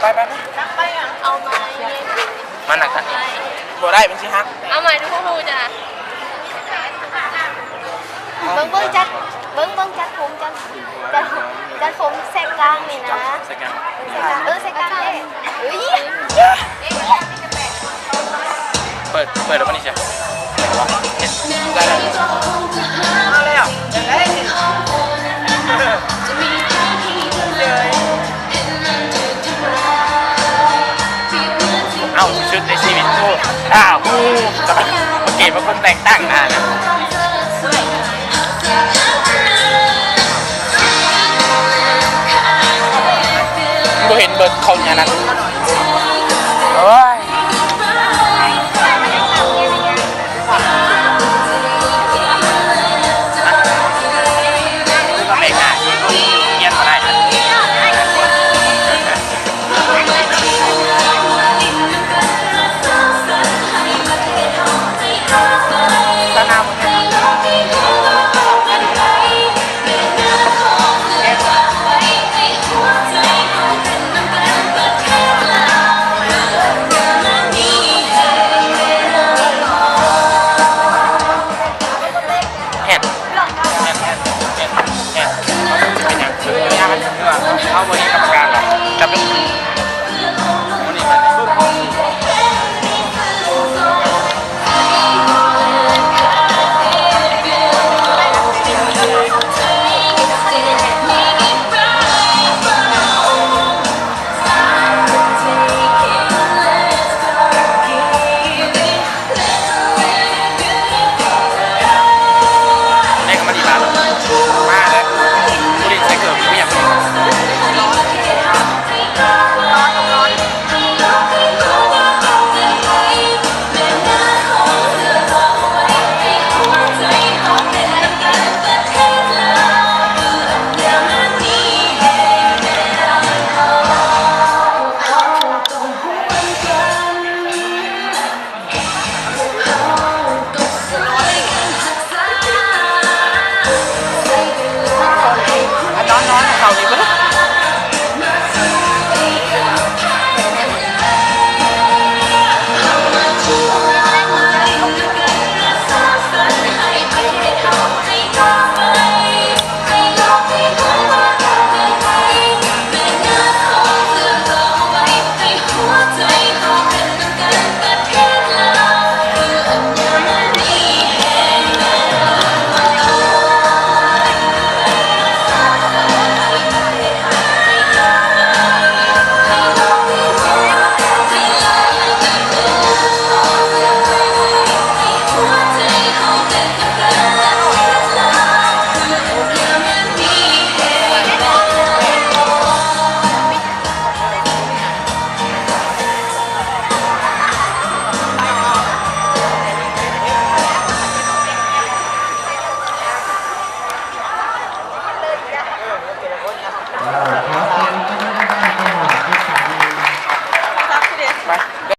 ไปเอามามันหนักกันบ่ได้เป็นสิฮัก เอามาดูคู่จ้ะเบิ้งจัดจัดผมจัดผมแซกกลางนี่นะใส่กัน แซกกลางเลยเฮ้ยเปิดแล้วป่ะนี่จ้ะได้แล้วมาแล้วเอ้าชุดในชีวิตกูกูเมื่อกี้มันคนแต่งตั้งนะกูเห็นเบิร์ดเขาอย่างนั้นโอ้ย